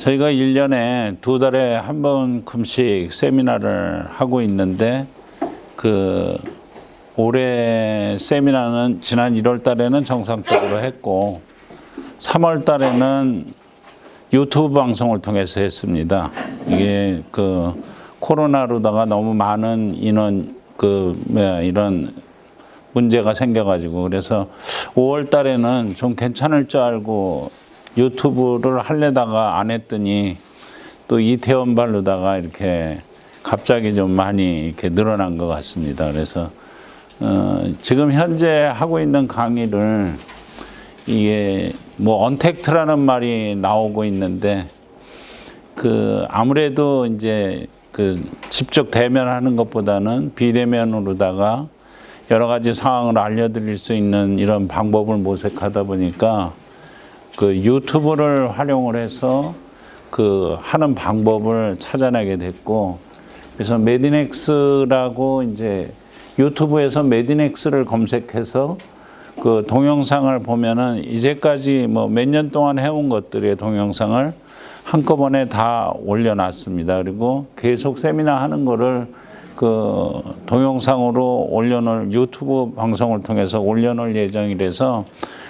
저희가 1년에 2달에 한 번큼씩 세미나를 하고 있는데 올해 세미나는 지난 1월 달에는 정상적으로 했고 3월 달에는 유튜브 방송을 통해서 했습니다. 이게 코로나로다가 너무 많은 인원 이런 문제가 생겨가지고 그래서 5월 달에는 좀 괜찮을 줄 알고 유튜브를 하려다가 안 했더니 또 이태원발로다가 이렇게 갑자기 좀 많이 이렇게 늘어난 것 같습니다. 그래서 지금 현재 하고 있는 강의를 이게 언택트라는 말이 나오고 있는데 아무래도 이제 직접 대면하는 것보다는 비대면으로다가 여러 가지 상황을 알려드릴 수 있는 이런 방법을 모색하다 보니까 유튜브를 활용을 해서 하는 방법을 찾아내게 됐고, 그래서 메디넥스라고 이제 유튜브에서 메디넥스를 검색해서 동영상을 보면은 이제까지 몇 년 동안 해온 것들의 동영상을 한꺼번에 다 올려놨습니다. 그리고 계속 세미나 하는 거를 동영상으로 올려놓을 유튜브 방송을 통해서 올려놓을 예정이라서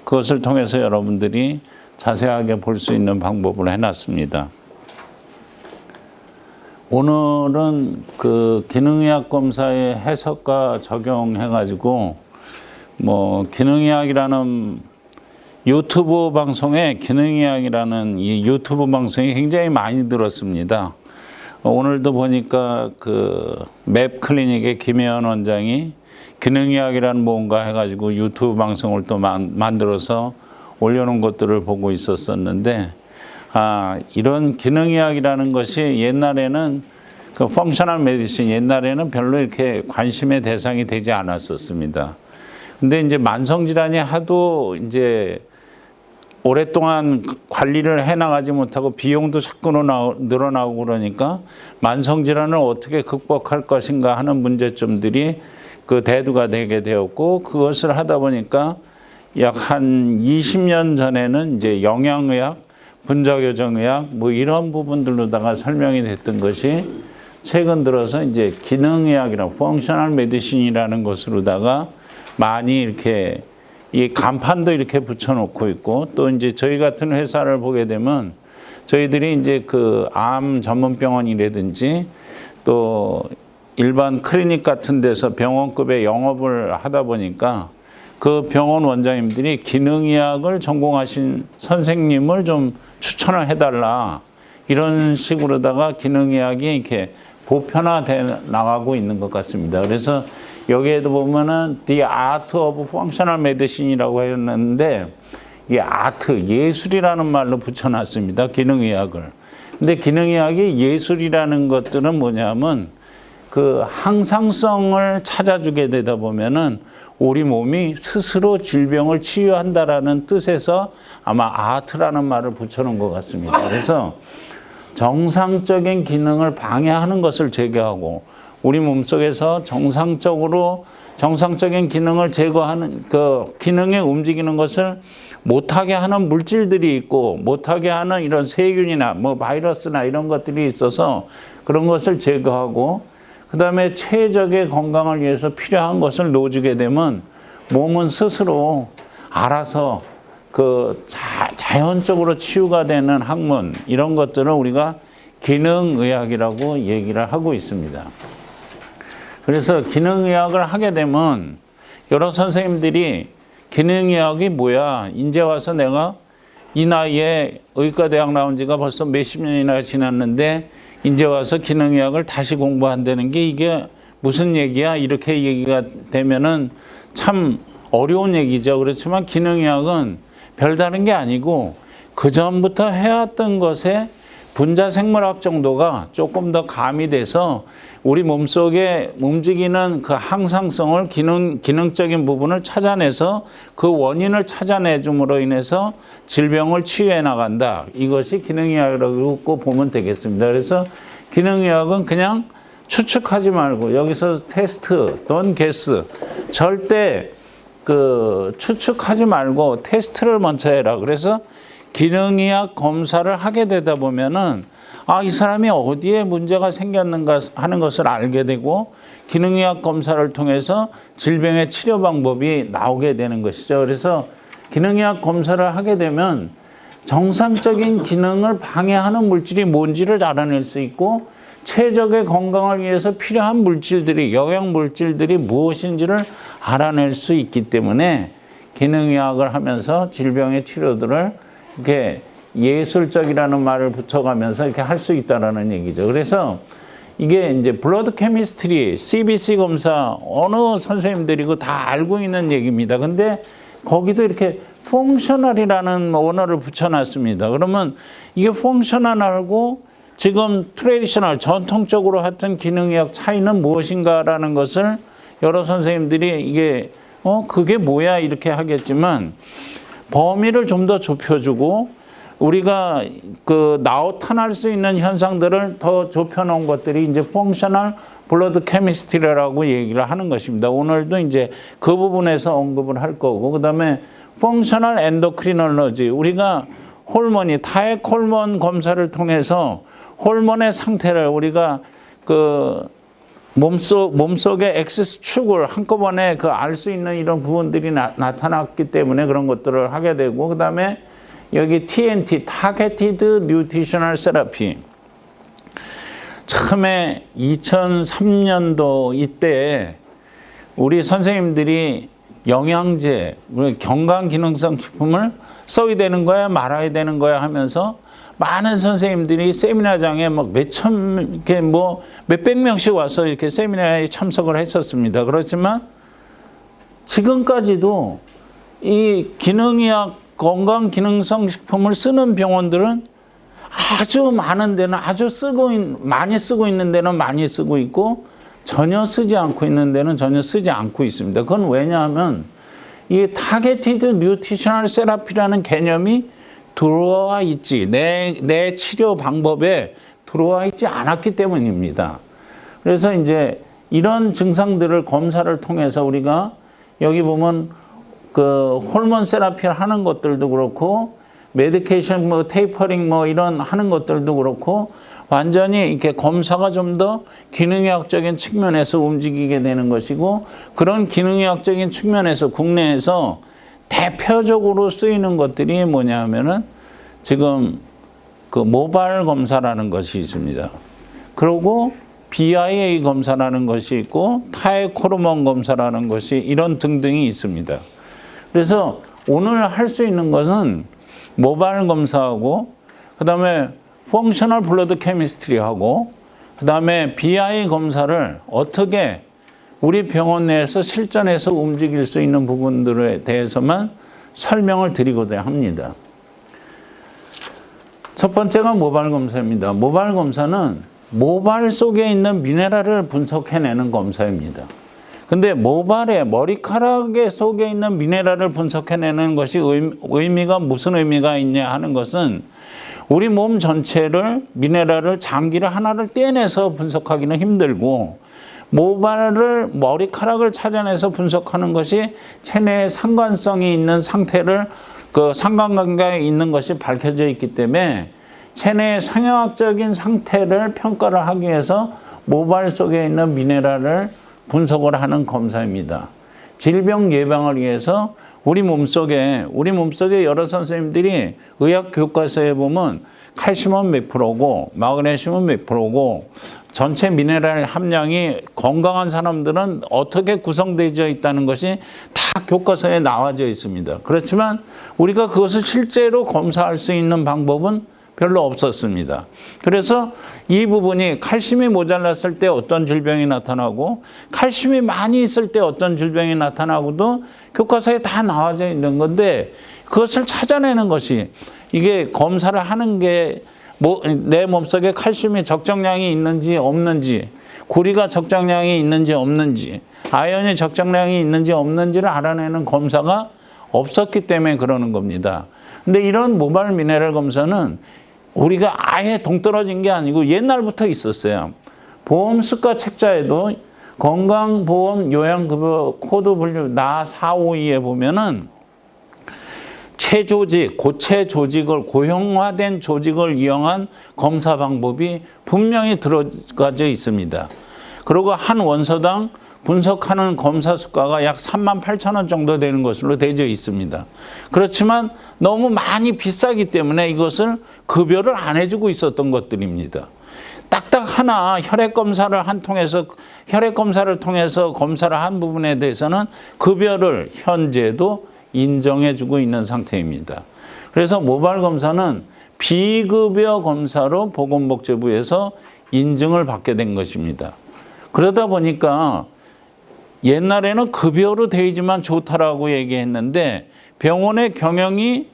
그것을 통해서 여러분들이 자세하게 볼 수 있는 방법을 해놨습니다. 오늘은 기능의학 검사의 해석과 적용해가지고 기능의학이라는 유튜브 방송에 기능의학이라는 이 유튜브 방송이 굉장히 많이 들었습니다. 오늘도 보니까 맵 클리닉의 김혜원 원장이 기능의학이라는 뭔가 해가지고 유튜브 방송을 또 만들어서 올려놓은 것들을 보고 있었는데, 이런 기능의학이라는 것이 옛날에는 펑셔널 메디신 옛날에는 별로 이렇게 관심의 대상이 되지 않았었습니다. 근데 이제 만성질환이 하도 이제 오랫동안 관리를 해나가지 못하고 비용도 자꾸 늘어나고 그러니까 만성질환을 어떻게 극복할 것인가 하는 문제점들이 대두가 되게 되었고, 그것을 하다 보니까 약 한 20년 전에는 이제 영양의학, 분자교정의학 이런 부분들로다가 설명이 됐던 것이 최근 들어서 이제 기능의학이라고 펑셔널 메디신이라는 것으로다가 많이 이렇게 이 간판도 이렇게 붙여놓고 있고, 또 이제 저희 같은 회사를 보게 되면 저희들이 이제 암 전문병원이라든지 또 일반 클리닉 같은 데서 병원급의 영업을 하다 보니까 그 병원 원장님들이 기능의학을 전공하신 선생님을 좀 추천을 해달라, 이런 식으로다가 기능의학이 이렇게 보편화돼 나가고 있는 것 같습니다. 그래서 여기에도 보면은 The Art of Functional Medicine이라고 했는데, 이 아트, 예술이라는 말로 붙여놨습니다. 기능의학을. 근데 기능의학이 예술이라는 것들은 뭐냐면 항상성을 찾아주게 되다 보면은 우리 몸이 스스로 질병을 치유한다라는 뜻에서 아마 아트라는 말을 붙여놓은 것 같습니다. 그래서 정상적인 기능을 방해하는 것을 제거하고 우리 몸속에서 정상적인 기능을 제거하는 기능에 움직이는 것을 못하게 하는 물질들이 있고 못하게 하는 이런 세균이나 바이러스나 이런 것들이 있어서 그런 것을 제거하고, 그 다음에 최적의 건강을 위해서 필요한 것을 넣어주게 되면 몸은 스스로 알아서 자연적으로 치유가 되는 학문, 이런 것들을 우리가 기능의학이라고 얘기를 하고 있습니다. 그래서 기능의학을 하게 되면 여러 선생님들이 기능의학이 뭐야? 이제 와서 내가 이 나이에 의과대학 나온 지가 벌써 몇십 년이나 지났는데 이제 와서 기능의학을 다시 공부한다는 게 이게 무슨 얘기야? 이렇게 얘기가 되면은 참 어려운 얘기죠. 그렇지만 기능의학은 별다른 게 아니고 그전부터 해왔던 것에 분자생물학 정도가 조금 더 가미돼서 우리 몸속에 움직이는 항상성을 기능적인 부분을 찾아내서 그 원인을 찾아내줌으로 인해서 질병을 치유해 나간다. 이것이 기능의학이라고 보면 되겠습니다. 그래서 기능의학은 그냥 추측하지 말고 여기서 테스트, 돈 게스, 절대 추측하지 말고 테스트를 먼저 해라. 그래서 기능의학 검사를 하게 되다 보면은 이 사람이 어디에 문제가 생겼는가 하는 것을 알게 되고 기능의학 검사를 통해서 질병의 치료 방법이 나오게 되는 것이죠. 그래서 기능의학 검사를 하게 되면 정상적인 기능을 방해하는 물질이 뭔지를 알아낼 수 있고 최적의 건강을 위해서 필요한 물질들이, 영양 물질들이 무엇인지를 알아낼 수 있기 때문에 기능의학을 하면서 질병의 치료들을 이렇게 예술적이라는 말을 붙여가면서 이렇게 할 수 있다라는 얘기죠. 그래서 이게 이제 블러드 케미스트리, CBC 검사 어느 선생님들이고 다 알고 있는 얘기입니다. 근데 거기도 이렇게 펑셔널이라는 언어를 붙여놨습니다. 그러면 이게 펑셔널하고 지금 트레디셔널, 전통적으로 하던 기능의학 차이는 무엇인가라는 것을 여러 선생님들이 이게 그게 뭐야 이렇게 하겠지만 범위를 좀 더 좁혀주고 우리가 나타날 수 있는 현상들을 더 좁혀놓은 것들이 이제 펑셔널 블러드 케미스트리라고 얘기를 하는 것입니다. 오늘도 이제 그 부분에서 언급을 할 거고, 그 다음에 펑셔널 엔도크리놀로지, 우리가 호르몬이 타액 호르몬 검사를 통해서 호르몬의 상태를 우리가 몸속의 엑스축을 한꺼번에 알 수 있는 이런 부분들이 나타났기 때문에 그런 것들을 하게 되고, 그 다음에 여기 TNT, Targeted Nutritional Therapy. 처음에 2003년도 이때 우리 선생님들이 영양제, 건강기능성 식품을 써야 되는 거야, 말아야 되는 거야 하면서 많은 선생님들이 세미나장에 몇백 명씩 와서 이렇게 세미나에 참석을 했었습니다. 그렇지만 지금까지도 이 기능의학 건강기능성 식품을 쓰는 병원들은 아주 많은 데는 많이 쓰고 있는 데는 많이 쓰고 있고 전혀 쓰지 않고 있는 데는 전혀 쓰지 않고 있습니다. 그건 왜냐하면 이 타겟티드 뉴트리셔널 세라피라는 개념이 들어와 있지, 내 치료 방법에 들어와 있지 않았기 때문입니다. 그래서 이제 이런 증상들을 검사를 통해서 우리가 여기 보면 호르몬 세라피를 하는 것들도 그렇고 메디케이션 테이퍼링 이런 하는 것들도 그렇고 완전히 이렇게 검사가 좀 더 기능의학적인 측면에서 움직이게 되는 것이고, 그런 기능의학적인 측면에서 국내에서 대표적으로 쓰이는 것들이 뭐냐면은 지금 모발 검사라는 것이 있습니다. 그리고 BIA 검사라는 것이 있고 타액 호르몬 검사라는 것이 이런 등등이 있습니다. 그래서 오늘 할 수 있는 것은 모발 검사하고 그 다음에 펑셔널 블러드 케미스트리하고 그 다음에 BI 검사를 어떻게 우리 병원 내에서 실전에서 움직일 수 있는 부분들에 대해서만 설명을 드리고자 합니다. 첫 번째가 모발 검사입니다. 모발 검사는 모발 속에 있는 미네랄을 분석해내는 검사입니다. 근데 모발의 머리카락의 속에 있는 미네랄을 분석해내는 것이 의미가 무슨 의미가 있냐 하는 것은 우리 몸 전체를 미네랄을 장기를 하나를 떼내서 분석하기는 힘들고 머리카락을 찾아내서 분석하는 것이 체내에 상관성이 있는 상태를 상관관계에 있는 것이 밝혀져 있기 때문에 체내의 상형학적인 상태를 평가를 하기 위해서 모발 속에 있는 미네랄을 분석을 하는 검사입니다. 질병 예방을 위해서 우리 몸속에 여러 선생님들이 의학 교과서에 보면 칼슘은 몇 프로고 마그네슘은 몇 프로고 전체 미네랄 함량이 건강한 사람들은 어떻게 구성되어 있다는 것이 다 교과서에 나와져 있습니다. 그렇지만 우리가 그것을 실제로 검사할 수 있는 방법은 별로 없었습니다. 그래서 이 부분이 칼슘이 모자랐을 때 어떤 질병이 나타나고 칼슘이 많이 있을 때 어떤 질병이 나타나고도 교과서에 다 나와져 있는 건데 그것을 찾아내는 것이 이게 검사를 하는 게 내 몸속에 칼슘이 적정량이 있는지 없는지, 구리가 적정량이 있는지 없는지, 아연이 적정량이 있는지 없는지를 알아내는 검사가 없었기 때문에 그러는 겁니다. 근데 이런 모발 미네랄 검사는 우리가 아예 동떨어진 게 아니고 옛날부터 있었어요. 보험수가 책자에도 건강보험 요양급여 코드 분류 나 452에 보면은 체조직, 고체 조직을 고형화된 조직을 이용한 검사 방법이 분명히 들어가져 있습니다. 그리고 한 원소당 분석하는 검사 수가가 약 38,000원 정도 되는 것으로 되어 있습니다. 그렇지만 너무 많이 비싸기 때문에 이것을 급여를 안 해주고 있었던 것들입니다. 딱딱 하나 혈액 검사를 통해서 검사를 한 부분에 대해서는 급여를 현재도 인정해주고 있는 상태입니다. 그래서 모발 검사는 비급여 검사로 보건복지부에서 인증을 받게 된 것입니다. 그러다 보니까 옛날에는 급여로 되지만 좋다라고 얘기했는데 병원의 경영이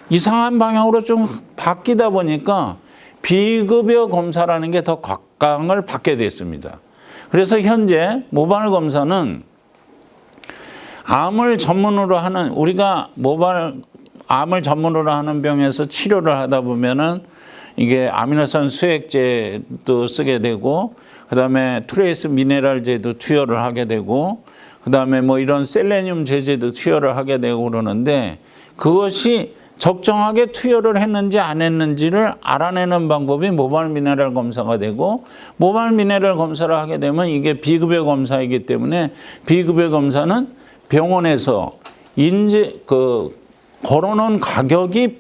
이상한 방향으로 좀 바뀌다 보니까 비급여 검사라는 게 더 각광을 받게 됐습니다. 그래서 현재 모발 검사는 암을 전문으로 하는, 우리가 암을 전문으로 하는 병에서 치료를 하다 보면은 이게 아미노산 수액제도 쓰게 되고, 그 다음에 트레이스 미네랄제도 투여를 하게 되고, 그 다음에 뭐 이런 셀레늄 제제도 투여를 하게 되고 그러는데, 그것이 적정하게 투여를 했는지 안 했는지를 알아내는 방법이 모발 미네랄 검사가 되고, 모발 미네랄 검사를 하게 되면 이게 비급여 검사이기 때문에 비급여 검사는 병원에서 걸어놓은 가격이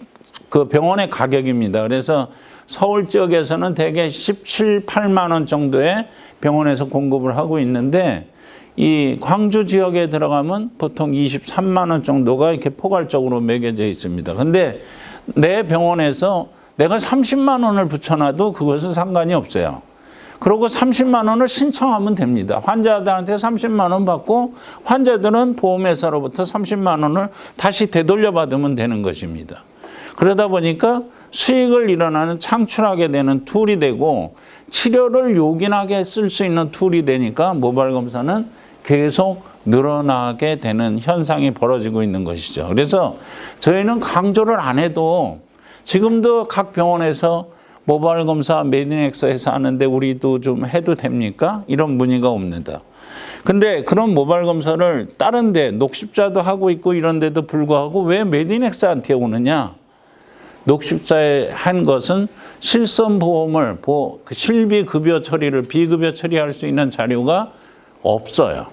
그 병원의 가격입니다. 그래서 서울 지역에서는 대개 17, 8만 원 정도의 병원에서 공급을 하고 있는데, 이 광주 지역에 들어가면 보통 23만 원 정도가 이렇게 포괄적으로 매겨져 있습니다. 근데 내 병원에서 내가 30만 원을 붙여놔도 그것은 상관이 없어요. 그리고 30만 원을 신청하면 됩니다. 환자들한테 30만 원 받고 환자들은 보험회사로부터 30만 원을 다시 되돌려 받으면 되는 것입니다. 그러다 보니까 수익을 창출하게 되는 툴이 되고 치료를 요긴하게 쓸 수 있는 툴이 되니까 모발 검사는 계속 늘어나게 되는 현상이 벌어지고 있는 것이죠. 그래서 저희는 강조를 안 해도 지금도 각 병원에서 모발 검사 메디넥스에서 하는데 우리도 좀 해도 됩니까? 이런 문의가 옵니다. 근데 그런 모발 검사를 다른 데 녹십자도 하고 있고 이런 데도 불구하고 왜 메디넥스한테 오느냐? 녹십자에 한 것은 실손보험을 실비 급여 처리를 비급여 처리할 수 있는 자료가 없어요.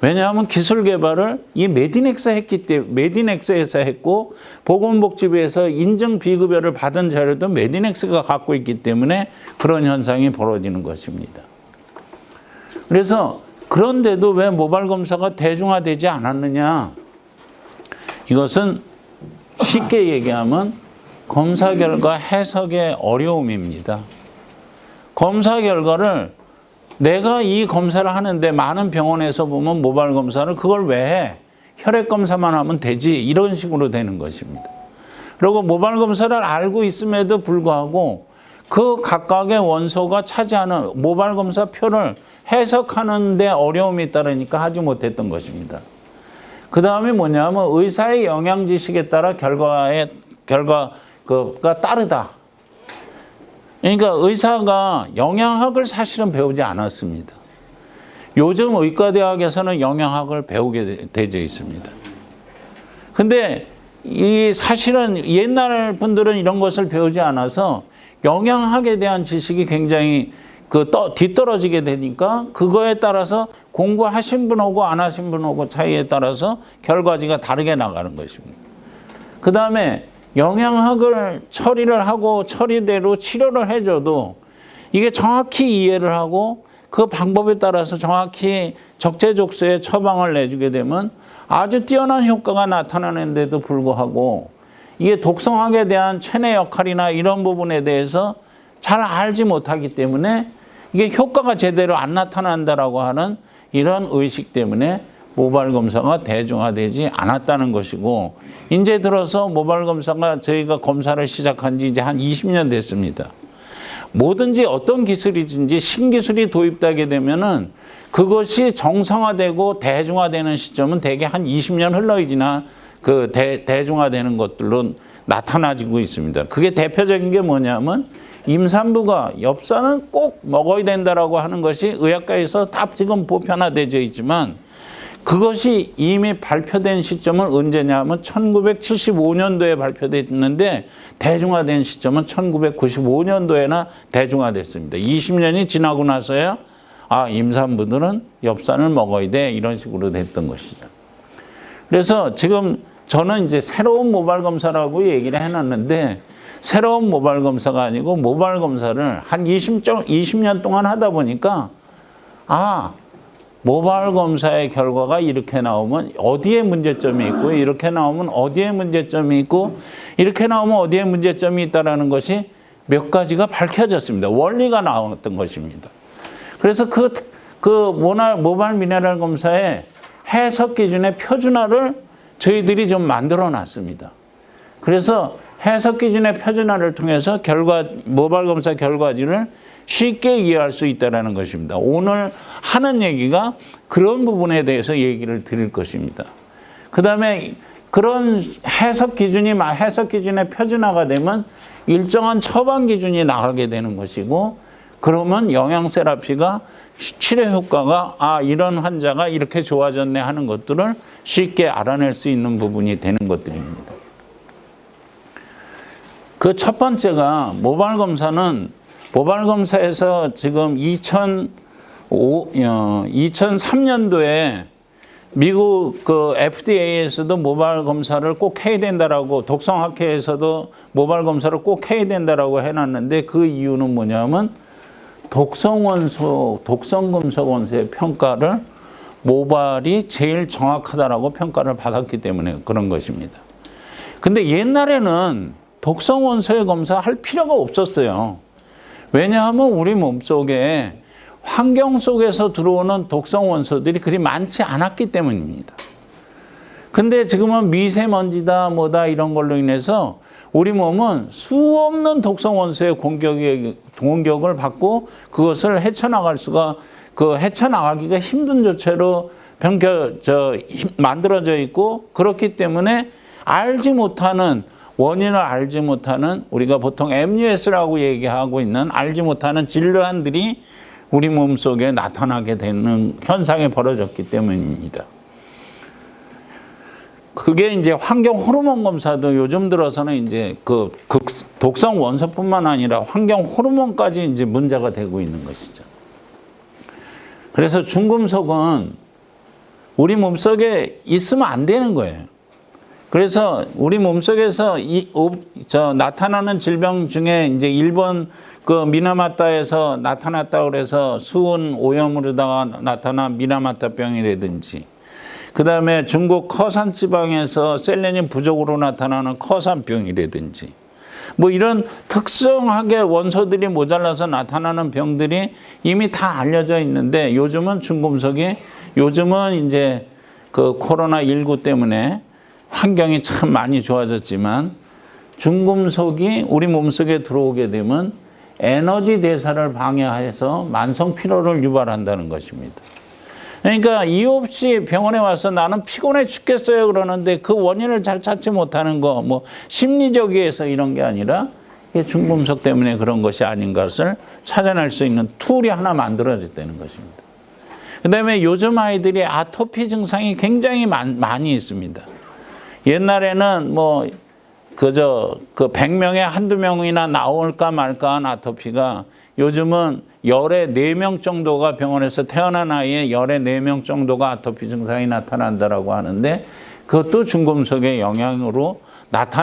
왜냐하면 기술 개발을 이 메디넥스에서 했고 보건복지부에서 인증 비급여를 받은 자료도 메디넥스가 갖고 있기 때문에 그런 현상이 벌어지는 것입니다. 그래서 그런데도 왜 모발 검사가 대중화되지 않았느냐? 이것은 쉽게 얘기하면 검사 결과 해석의 어려움입니다. 검사 결과를 내가 이 검사를 하는데 많은 병원에서 보면 모발 검사를 그걸 왜 해? 혈액 검사만 하면 되지. 이런 식으로 되는 것입니다. 그리고 모발 검사를 알고 있음에도 불구하고 그 각각의 원소가 차지하는 모발 검사 표를 해석하는 데 어려움이 따르니까 하지 못했던 것입니다. 그 다음에 뭐냐면 의사의 영양 지식에 따라 결과가 따르다. 그러니까 의사가 영양학을 사실은 배우지 않았습니다. 요즘 의과대학에서는 영양학을 배우게 되어 있습니다. 근데 이 사실은 옛날 분들은 이런 것을 배우지 않아서 영양학에 대한 지식이 굉장히 뒤떨어지게 되니까 그거에 따라서 공부하신 분하고 안 하신 분하고 차이에 따라서 결과지가 다르게 나가는 것입니다. 그 다음에 영양학을 처리를 하고 처리대로 치료를 해줘도 이게 정확히 이해를 하고 그 방법에 따라서 정확히 적재적소에 처방을 내주게 되면 아주 뛰어난 효과가 나타나는데도 불구하고 이게 독성학에 대한 체내 역할이나 이런 부분에 대해서 잘 알지 못하기 때문에 이게 효과가 제대로 안 나타난다라고 하는 이런 의식 때문에 모발 검사가 대중화되지 않았다는 것이고, 이제 들어서 모발 검사가 저희가 검사를 시작한 지 이제 한 20년 됐습니다. 뭐든지 어떤 기술이든지 신기술이 도입되게 되면은 그것이 정상화되고 대중화되는 시점은 대개 한 20년 흘러야지나 대중화되는 것들로 나타나지고 있습니다. 그게 대표적인 게 뭐냐면 임산부가 엽산은 꼭 먹어야 된다라고 하는 것이 의학과에서 다 지금 보편화되어 있지만 그것이 이미 발표된 시점은 언제냐면 1975년도에 발표됐는데 대중화된 시점은 1995년도에나 대중화됐습니다. 20년이 지나고 나서야 임산부들은 엽산을 먹어야 돼, 이런 식으로 됐던 것이죠. 그래서 지금 저는 이제 새로운 모발 검사라고 얘기를 해놨는데, 새로운 모발 검사가 아니고 모발 검사를 한 20년 동안 하다 보니까 모발 검사의 결과가 이렇게 나오면 어디에 문제점이 있고, 이렇게 나오면 어디에 문제점이 있고, 이렇게 나오면 어디에 문제점이 있다는 것이 몇 가지가 밝혀졌습니다. 원리가 나왔던 것입니다. 그래서 모발 미네랄 검사의 해석 기준의 표준화를 저희들이 좀 만들어 놨습니다. 그래서 해석 기준의 표준화를 통해서 모발 검사 결과지를 쉽게 이해할 수 있다는 것입니다. 오늘 하는 얘기가 그런 부분에 대해서 얘기를 드릴 것입니다. 그 다음에 그런 해석 기준의 표준화가 되면 일정한 처방 기준이 나가게 되는 것이고, 그러면 영양 세라피가 치료 효과가 이런 환자가 이렇게 좋아졌네 하는 것들을 쉽게 알아낼 수 있는 부분이 되는 것들입니다. 그 첫 번째가 모발 검사에서 지금 2003년도에 미국 FDA에서도 모발 검사를 꼭 해야 된다라고, 독성학회에서도 모발 검사를 꼭 해야 된다라고 해놨는데, 그 이유는 뭐냐면 독성금속 원소의 평가를 모발이 제일 정확하다라고 평가를 받았기 때문에 그런 것입니다. 근데 옛날에는 독성 원소의 검사할 필요가 없었어요. 왜냐하면 우리 몸속에 환경 속에서 들어오는 독성 원소들이 그리 많지 않았기 때문입니다. 근데 지금은 미세먼지다 뭐다 이런 걸로 인해서 우리 몸은 수없는 독성 원소의 공격을 받고, 그것을 헤쳐나가기가 힘든 조체로 만들어져 있고, 그렇기 때문에 원인을 알지 못하는, 우리가 보통 MUS라고 얘기하고 있는 알지 못하는 질환들이 우리 몸속에 나타나게 되는 현상이 벌어졌기 때문입니다. 그게 이제 환경 호르몬 검사도 요즘 들어서는 이제 독성 원소뿐만 아니라 환경 호르몬까지 이제 문제가 되고 있는 것이죠. 그래서 중금속은 우리 몸속에 있으면 안 되는 거예요. 그래서 우리 몸속에서 나타나는 질병 중에 이제 일본 미나마타에서 나타났다고 그래서 수은 오염으로다가 나타난 미나마타병이라든지, 그 다음에 중국 커산 지방에서 셀레늄 부족으로 나타나는 커산병이라든지, 뭐 이런 특성하게 원소들이 모자라서 나타나는 병들이 이미 다 알려져 있는데, 요즘은 이제 코로나19 때문에 환경이 참 많이 좋아졌지만, 중금속이 우리 몸속에 들어오게 되면 에너지 대사를 방해해서 만성 피로를 유발한다는 것입니다. 그러니까 이유 없이 병원에 와서 나는 피곤해 죽겠어요 그러는데 그 원인을 잘 찾지 못하는 거, 심리적이어서 이런 게 아니라 중금속 때문에 그런 것이 아닌 것을 찾아낼 수 있는 툴이 하나 만들어졌다는 것입니다. 그 다음에 요즘 아이들이 아토피 증상이 굉장히 많이 있습니다. 옛날에는 100명에 한두 명이나 나올까 말까한 아토피가 요즘은 열에 4명 정도가, 병원에서 태어난 아이의 열에 4명 정도가 아토피 증상이 나타난다라고 하는데, 그것도 중금속의 영향으로 나타나